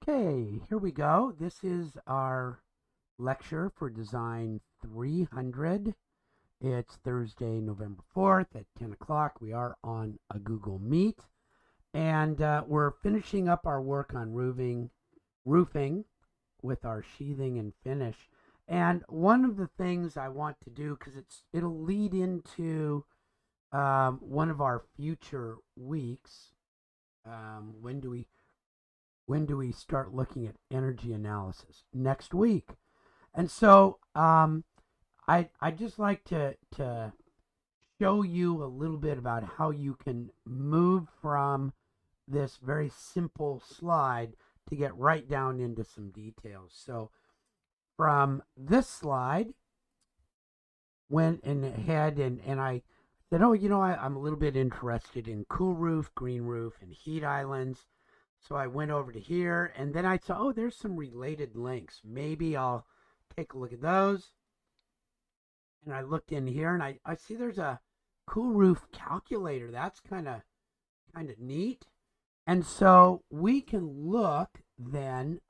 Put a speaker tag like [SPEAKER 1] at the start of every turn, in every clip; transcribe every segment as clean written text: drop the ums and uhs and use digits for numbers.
[SPEAKER 1] Okay, here we go. This is our lecture for Design 300. It's Thursday, November 4th at 10 o'clock. We are on a Google Meet, and we're finishing up our work on roofing with our sheathing and finish. And one of the things I want to do, because it'll lead into one of our future weeks. Um, when do we when do we start looking at energy analysis? Next week. And so I just like to show you a little bit about how you can move from this very simple slide to get right down into some details. So from this slide, went ahead and I said, oh, I'm a little bit interested in cool roof, green roof, and heat islands. So I went over to here, and then I saw, oh, there's some related links. Maybe I'll take a look at those. And I looked in here, and I see there's a cool roof calculator. That's kind of neat. And so we can look then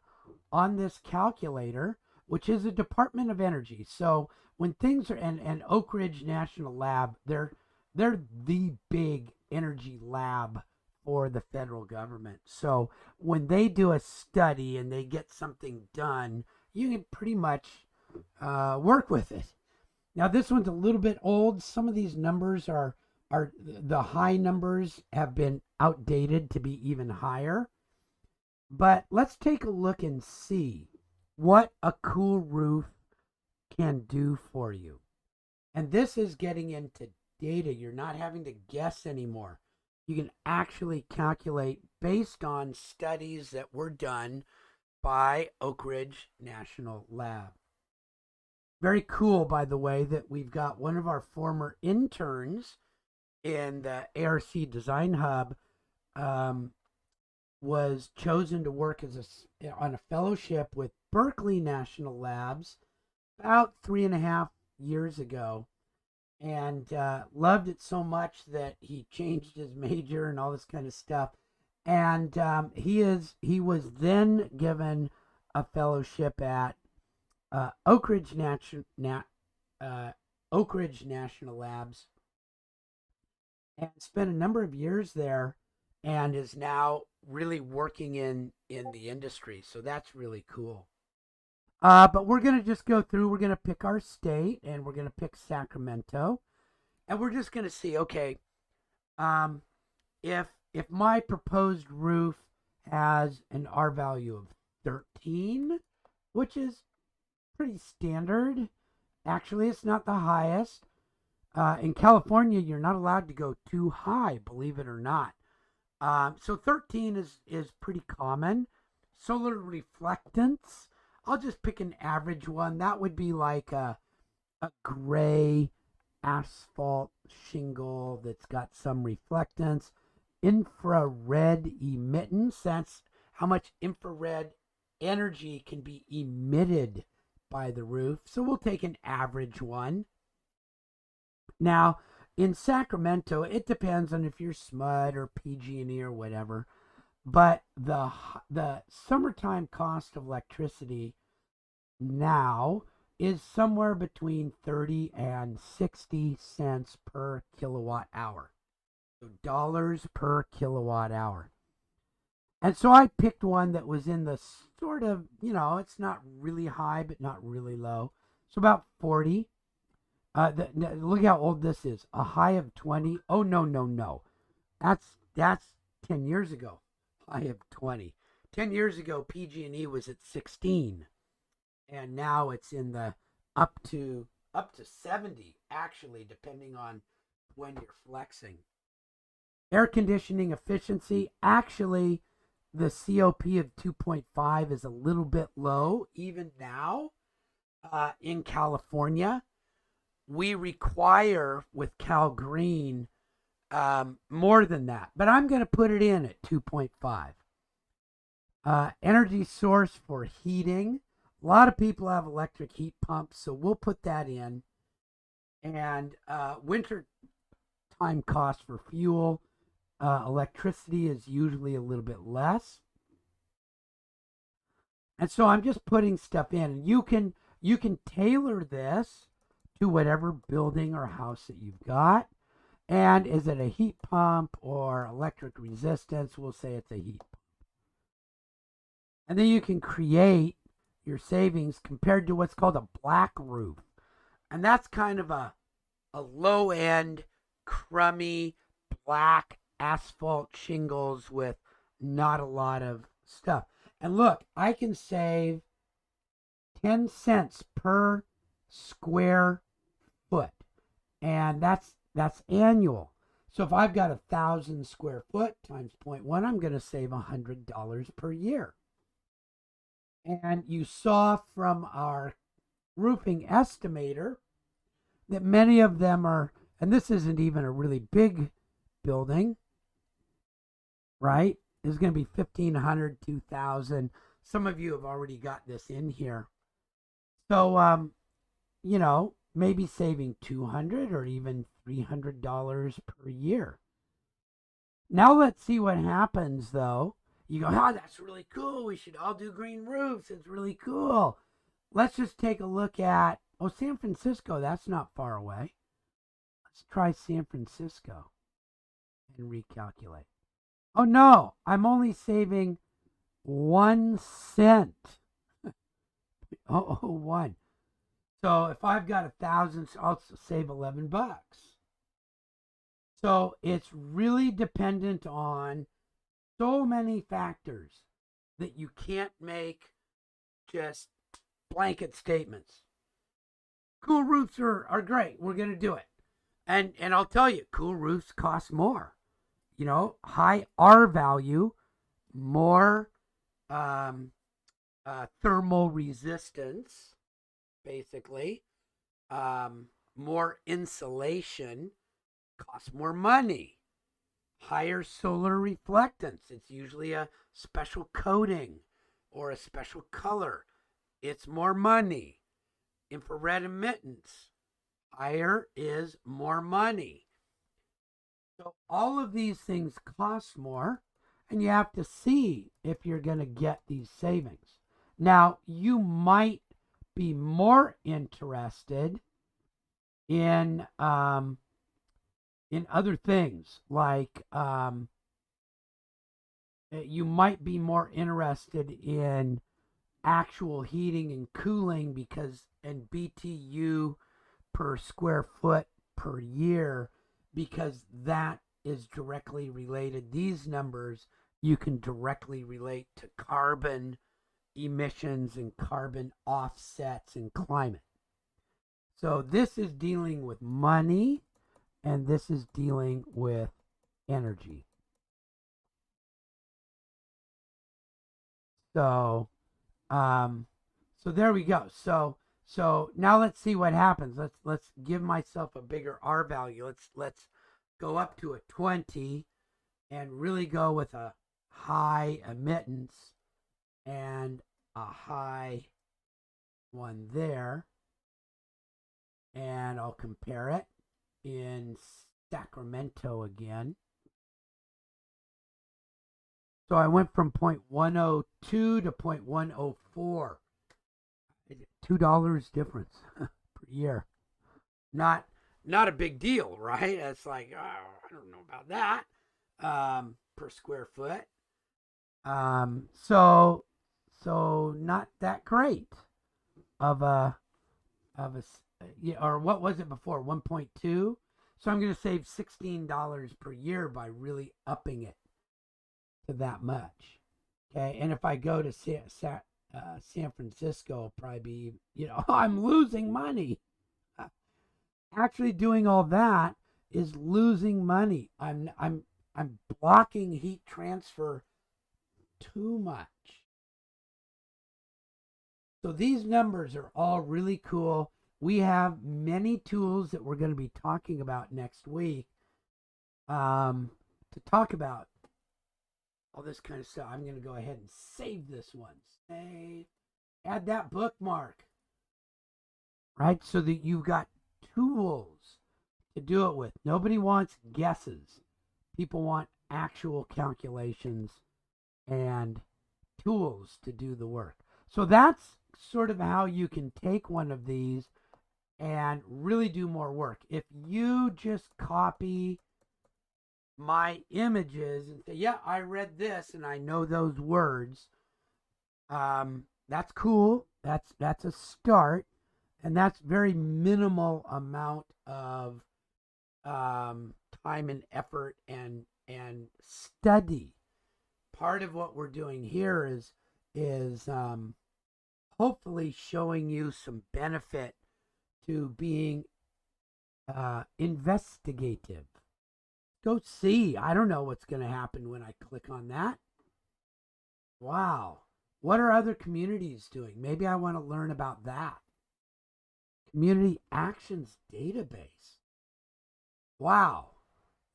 [SPEAKER 1] on this calculator, which is a Department of Energy. So when things are and Oak Ridge National Lab, they're the big energy lab for the federal government. So when they do a study and they get something done, you can pretty much work with it. Now this one's a little bit old. Some of these numbers are the high numbers have been outdated to be even higher. But let's take a look and see what a cool roof can do for you. And this is getting into data. You're not having to guess anymore. You can actually calculate based on studies that were done by Oak Ridge National Lab. Very cool, by the way, that we've got one of our former interns in the ARC Design Hub was chosen to work on a fellowship with Berkeley National Labs about 3.5 years ago, and loved it so much that he changed his major and all this kind of stuff. And he was then given a fellowship at Oak Ridge Oak Ridge National Labs, and spent a number of years there, and is now really working in the industry. So that's really cool. But we're going to just go through. We're going to pick our state, and we're going to pick Sacramento, and we're just going to see. Okay, um, if my proposed roof has an R value of 13, which is pretty standard. Actually, it's not the highest. In California, you're not allowed to go too high, believe it or not. So 13 is pretty common. Solar reflectance, I'll just pick an average one. That would be like a gray asphalt shingle that's got some reflectance. Infrared emittance, that's how much infrared energy can be emitted by the roof. So we'll take an average one. Now, in Sacramento, it depends on if you're SMUD or PG&E or whatever, but the summertime cost of electricity now is somewhere between 30 and 60 cents per kilowatt hour. So dollars per kilowatt hour. And so I picked one that was in the sort of, it's not really high, but not really low. So about 40. Look how old this is. A high of 20. Oh, no, no, no. That's 10 years ago. High of 20. 10 years ago, PG&E was at 16. And now it's in the up to 70, actually, depending on when you're flexing. Air conditioning efficiency, actually, the COP of 2.5 is a little bit low, even now in California. We require with Cal Green more than that, but I'm going to put it in at 2.5. Energy source for heating. A lot of people have electric heat pumps, so we'll put that in. And winter time cost for fuel. Electricity is usually a little bit less. And so I'm just putting stuff in. You can tailor this to whatever building or house that you've got. And is it a heat pump or electric resistance? We'll say it's a heat pump. And then you can create your savings compared to what's called a black roof. And that's kind of a low end, crummy, black asphalt shingles with not a lot of stuff. And look, I can save 10 cents per square foot. And that's annual. So if I've got 1,000 square foot times 0.1, I'm going to save $100 per year. And you saw from our roofing estimator that many of them are, and this isn't even a really big building, right? It's going to be 1,500, 2,000. Some of you have already got this in here. So, maybe saving $200 or even $300 per year. Now let's see what happens, though. You go, oh, that's really cool. We should all do green roofs. It's really cool. Let's just take a look at, San Francisco. That's not far away. Let's try San Francisco and recalculate. Oh, no, I'm only saving 1 cent. One. So if I've got 1,000, I'll save $11. So it's really dependent on so many factors that you can't make just blanket statements. Cool roofs are great. We're going to do it. And I'll tell you, cool roofs cost more. High R value, more thermal resistance, basically, more insulation, costs more money. Higher solar reflectance. It's usually a special coating or a special color. It's more money. Infrared emittance. Higher is more money. So all of these things cost more, and you have to see if you're going to get these savings. Now, you might be more interested in other things, like you might be more interested in actual heating and cooling and BTU per square foot per year, because that is directly related. These numbers you can directly relate to carbon emissions and carbon offsets and climate. So this is dealing with money, and this is dealing with energy. So there we go. So now let's see what happens. Let's give myself a bigger R value. Let's go up to a 20 and really go with a high emittance and a high one there. And I'll compare it in Sacramento again. So I went from 0.102 to 0.104. $2 difference per year. Not a big deal, right? It's like, I don't know about that, per square foot. So not that great of a or what was it before? 1.2. So I'm going to save $16 per year by really upping it to that much. Okay, and if I go to San Francisco, it'll probably be, I'm losing money. Actually, doing all that is losing money. I'm blocking heat transfer too much. So these numbers are all really cool. We have many tools that we're going to be talking about next week to talk about all this kind of stuff. I'm going to go ahead and save this one. Save. Add that bookmark. Right? So that you've got tools to do it with. Nobody wants guesses. People want actual calculations and tools to do the work. So that's sort of how you can take one of these and really do more work. If you just copy my images and say, yeah, I read this and I know those words, that's cool. That's a start, and that's very minimal amount of time and effort and study. Part of what we're doing here is hopefully showing you some benefit to being investigative. Go see. I don't know what's going to happen when I click on that. Wow. What are other communities doing? Maybe I want to learn about that. Community Actions Database. Wow.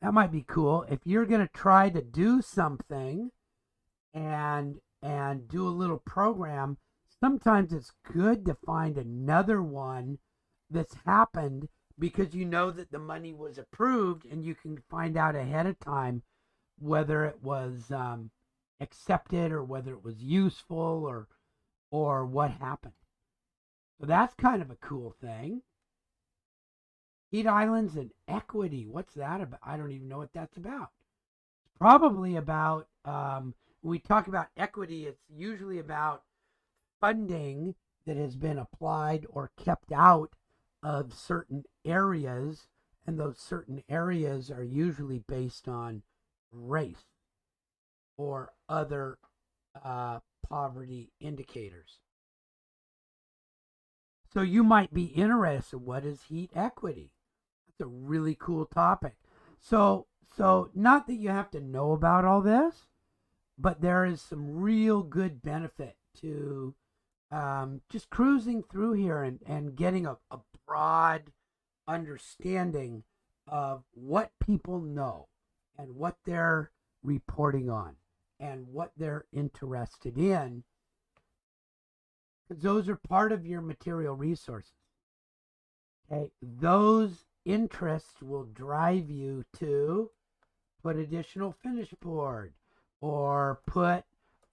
[SPEAKER 1] That might be cool. If you're going to try to do something and do a little program, sometimes it's good to find another one that's happened because you know that the money was approved and you can find out ahead of time whether it was accepted or whether it was useful or what happened. So that's kind of a cool thing. Heat islands and equity. What's that about? I don't even know what that's about. It's probably about when we talk about equity, it's usually about funding that has been applied or kept out of certain areas, and those certain areas are usually based on race or other poverty indicators. So you might be interested, what is heat equity? That's a really cool topic. So not that you have to know about all this, but there is some real good benefit to just cruising through here and getting a broad understanding of what people know and what they're reporting on and what they're interested in, because those are part of your material resources. Okay, those interests will drive you to put additional finish board or put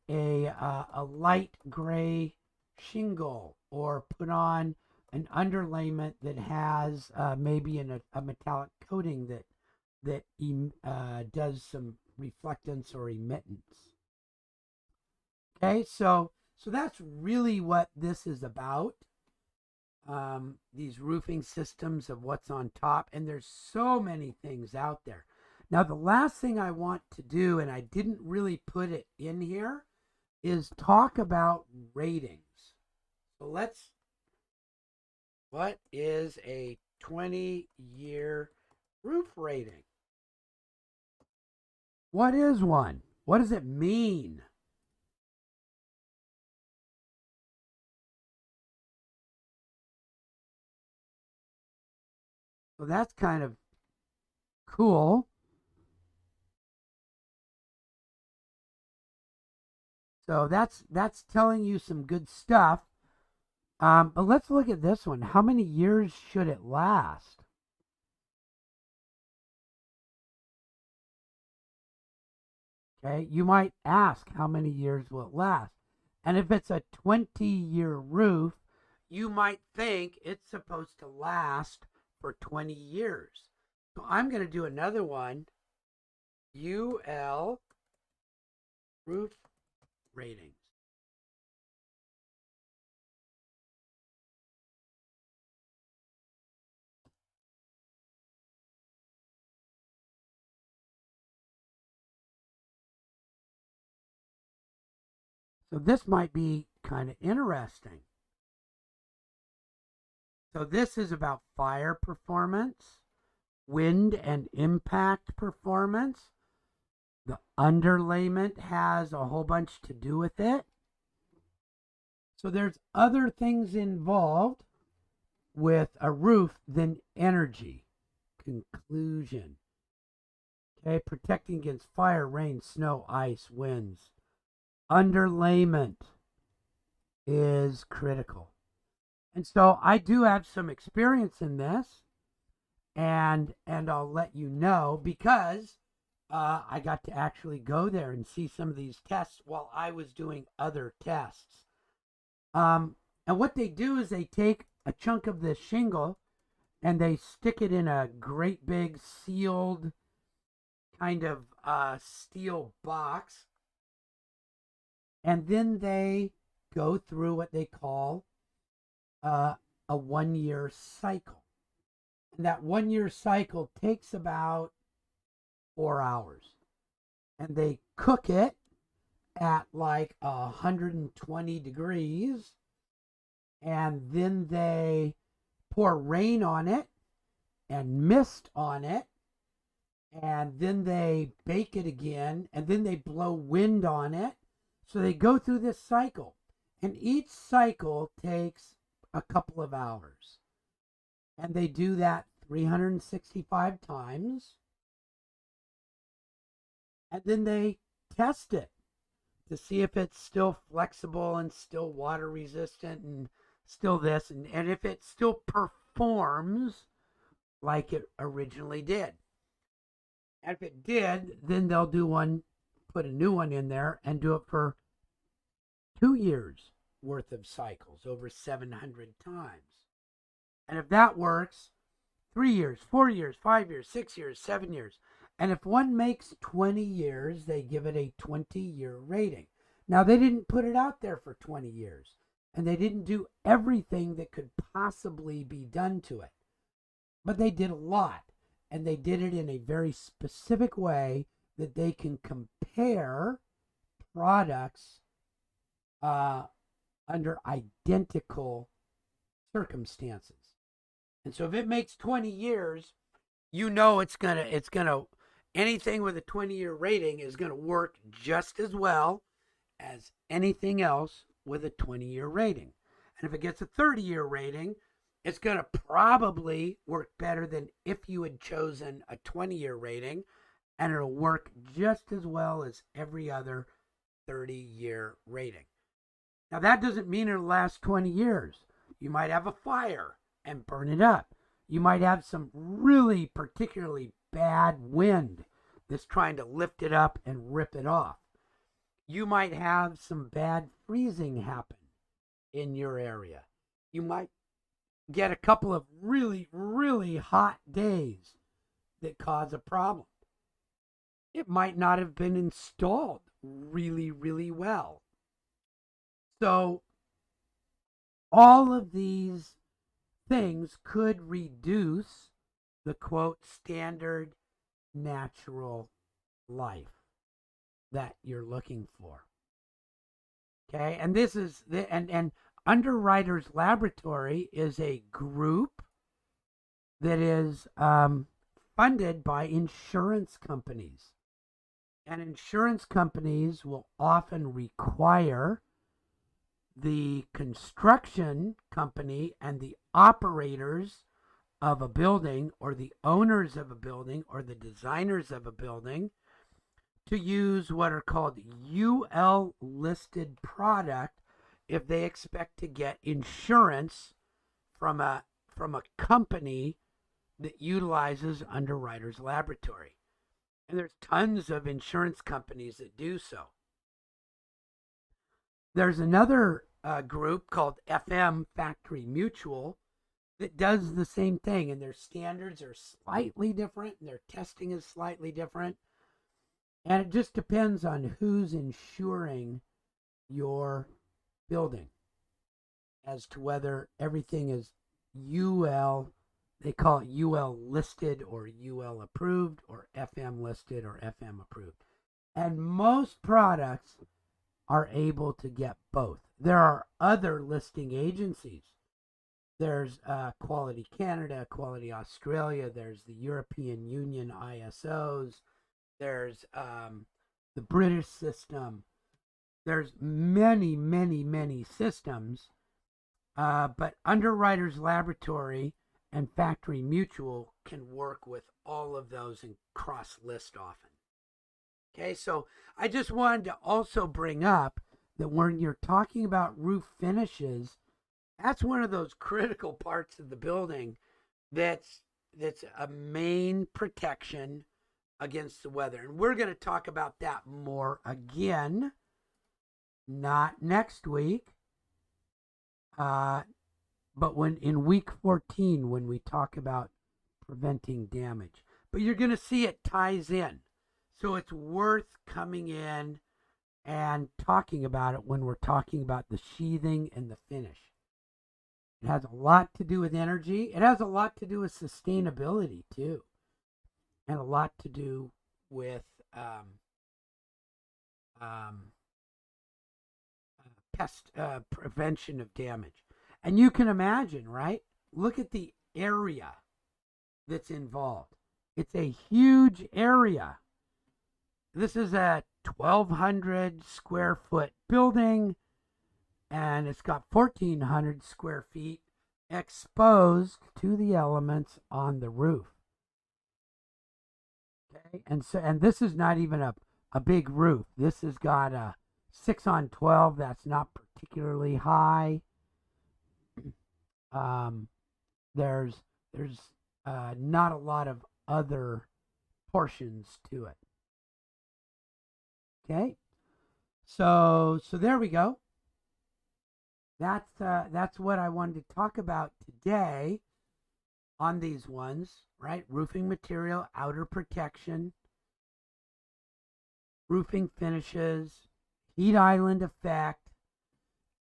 [SPEAKER 1] a light gray shingle or put on an underlayment that has maybe a metallic coating that does some reflectance or emittance. Okay, so that's really what this is about. These roofing systems of what's on top, and there's so many things out there. Now, the last thing I want to do, and I didn't really put it in here, is talk about ratings. So what is a 20-year roof rating? What is one? What does it mean? So that's kind of cool. So that's telling you some good stuff. But let's look at this one. How many years should it last? Okay, you might ask how many years will it last? And if it's a 20-year roof, you might think it's supposed to last for 20 years. So I'm going to do another one. UL roof ratings. So this might be kind of interesting. So this is about fire performance, wind and impact performance. The underlayment has a whole bunch to do with it. So there's other things involved with a roof than energy. Conclusion. Okay, protecting against fire, rain, snow, ice, winds. Underlayment is critical. And so I do have some experience in this, and I'll let you know because I got to actually go there and see some of these tests while I was doing other tests. And what they do is they take a chunk of this shingle and they stick it in a great big sealed kind of steel box. And then they go through what they call a 1 year cycle. And that 1 year cycle takes about 4 hours. And they cook it at like 120 degrees. And then they pour rain on it and mist on it. And then they bake it again. And then they blow wind on it. So they go through this cycle. And each cycle takes a couple of hours. And they do that 365 times. And then they test it to see if it's still flexible and still water resistant and still this. And if it still performs like it originally did. And if it did, then they'll do one, put a new one in there and do it for 2 years worth of cycles over 700 times. And if that works, 3 years, 4 years, 5 years, 6 years, 7 years. And if one makes 20 years, they give it a 20-year rating. Now, they didn't put it out there for 20 years, and they didn't do everything that could possibly be done to it. But they did a lot, and they did it in a very specific way that they can compare products under identical circumstances. And so if it makes 20 years, you know it's gonna anything with a 20-year rating is gonna work just as well as anything else with a 20-year rating. And if it gets a 30-year rating, it's gonna probably work better than if you had chosen a 20-year rating, and it'll work just as well as every other 30-year rating. Now that doesn't mean it'll last 20 years. You might have a fire and burn it up. You might have some really particularly bad wind that's trying to lift it up and rip it off. You might have some bad freezing happen in your area. You might get a couple of really, really hot days that cause a problem. It might not have been installed really, really well. So all of these things could reduce the quote standard natural life that you're looking for. Okay, and this is the and Underwriters Laboratory is a group that is funded by insurance companies, and insurance companies will often require the construction company and the operators of a building or the owners of a building or the designers of a building to use what are called UL listed product if they expect to get insurance from a company that utilizes Underwriters Laboratory. And there's tons of insurance companies that do so. There's another group called FM Factory Mutual that does the same thing, and their standards are slightly different and their testing is slightly different. And it just depends on who's insuring your building as to whether everything is UL, they call it UL listed or UL approved, or FM listed or FM approved. And most products are able to get both. There are other listing agencies. There's Quality Canada, Quality Australia, there's the European Union ISOs, there's the British system. There's many, many, many systems, but Underwriters Laboratory and Factory Mutual can work with all of those and cross-list often. Okay, so I just wanted to also bring up that when you're talking about roof finishes, that's one of those critical parts of the building that's a main protection against the weather. And we're going to talk about that more again, not next week, But when in week 14, when we talk about preventing damage, but you're going to see it ties in. So it's worth coming in and talking about it when we're talking about the sheathing and the finish. It has a lot to do with energy. It has a lot to do with sustainability too, and a lot to do with um, pest prevention of damage. And you can imagine, right? Look at the area that's involved. It's a huge area. This is a 1,200 square foot building, and it's got 1,400 square feet exposed to the elements on the roof. Okay, and this is not even a big roof. This has got a 6 on 12. That's not particularly high. There's not a lot of other portions to it. Okay, so there we go. That's what I wanted to talk about today on these ones, right? Roofing material, outer protection, roofing finishes, heat island effect,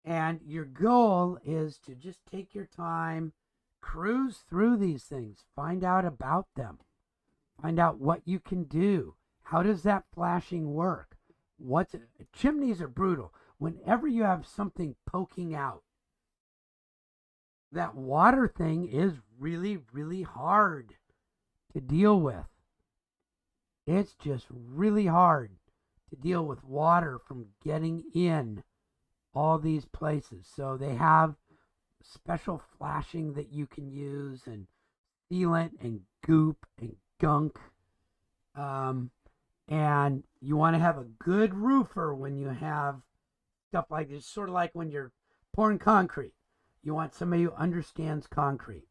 [SPEAKER 1] and your goal is to just take your time, cruise through these things, find out about them, find out what you can do. How does that flashing work? Chimneys are brutal. Whenever you have something poking out, that water thing is really, really hard to deal with. It's just really hard to deal with water from getting in all these places. So they have special flashing that you can use, and sealant and goop and gunk. And you want to have a good roofer when you have stuff like this. Sort of like when you're pouring concrete. You want somebody who understands concrete.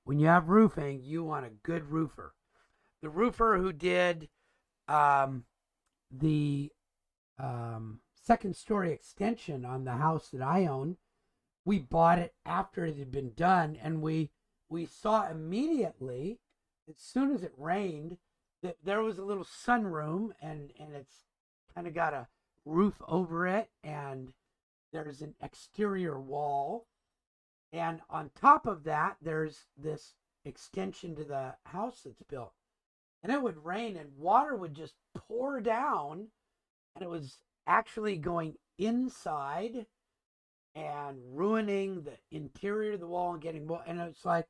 [SPEAKER 1] When you have roofing, you want a good roofer. The roofer who did the second story extension on the house that I own, we bought it after it had been done, and we saw immediately, as soon as it rained, that there was a little sunroom, and it's kind of got a roof over it, and there's an exterior wall, and on top of that there's this extension to the house that's built, and it would rain and water would just pour down, and it was actually going inside and ruining the interior of the wall and getting more. And it's like,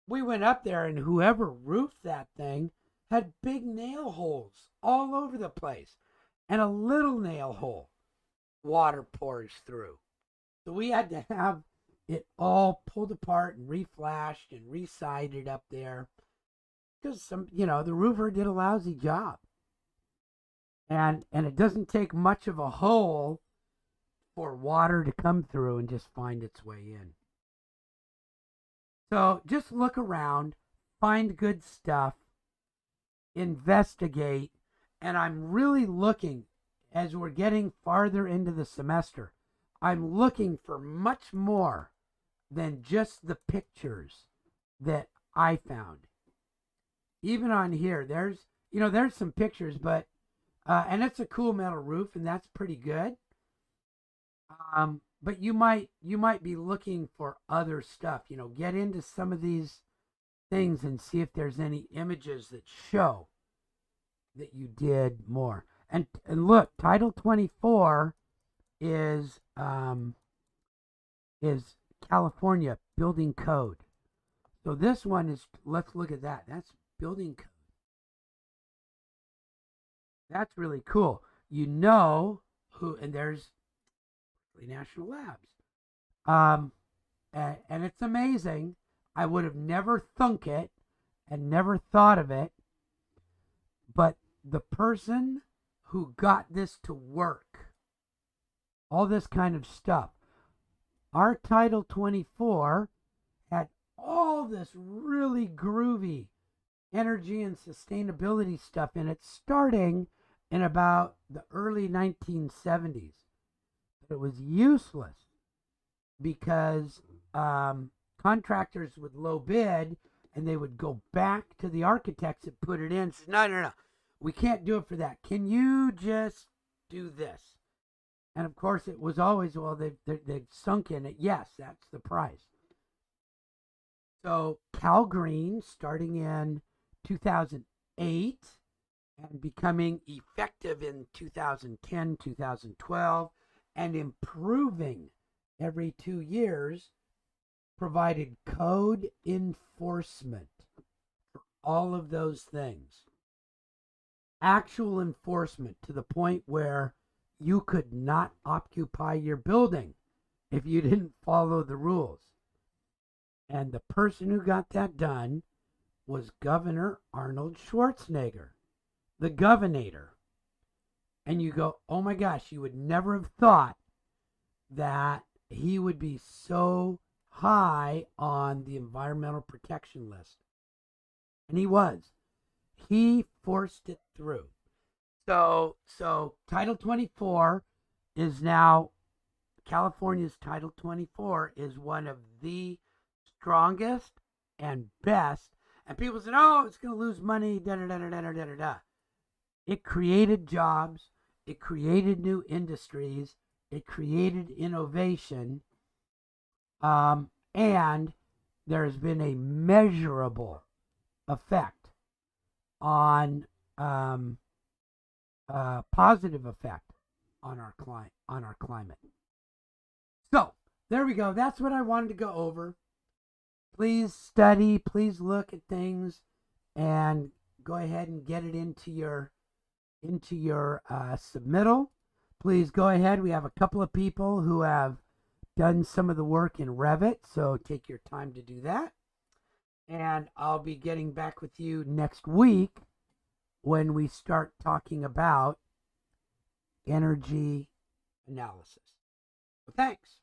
[SPEAKER 1] we went up there, and whoever roofed that thing had big nail holes all over the place, and a little nail hole water pours through. So we had to have it all pulled apart and reflashed and resided up there, because the roofer did a lousy job. And it doesn't take much of a hole for water to come through and just find its way in. So just look around, find good stuff, investigate, and I'm really looking, as we're getting farther into the semester, I'm looking for much more than just the pictures that I found. Even on here, there's some pictures, but and it's a cool metal roof, and that's pretty good. But you might be looking for other stuff. Get into some of these things and see if there's any images that show that you did more. And look, Title 24 is California Building Code. So this one is, let's look at that. That's building code. That's really cool. Who, and there's National Labs. And it's amazing. I would have never thunk it and never thought of it. But the person who got this to work, all this kind of stuff, our Title 24 had all this really groovy energy and sustainability stuff in it, starting in about the early 1970s. But it was useless because contractors would low bid and they would go back to the architects that put it in and say, no, no, no, we can't do it for that. Can you just do this? And of course, it was always, well, they've sunk in it. Yes, that's the price. So Cal Green, starting in 2008 and becoming effective in 2010, 2012, and improving every 2 years, provided code enforcement for all of those things. Actual enforcement to the point where you could not occupy your building if you didn't follow the rules. And the person who got that done was Governor Arnold Schwarzenegger, the Governator. And you go, oh my gosh, you would never have thought that he would be so high on the environmental protection list. And he was. He forced it through. So Title 24 is now, California's Title 24 is one of the strongest and best. And people said, oh, it's going to lose money, da-da-da-da-da-da-da-da. It created jobs. It created new industries. It created innovation. And there's been a measurable effect on positive effect on our climate. So there we go. That's what I wanted to go over. Please study. Please look at things, and go ahead and get it into your submittal. Please go ahead. We have a couple of people who have done some of the work in Revit, so take your time to do that. And I'll be getting back with you next week when we start talking about energy analysis. Well, thanks.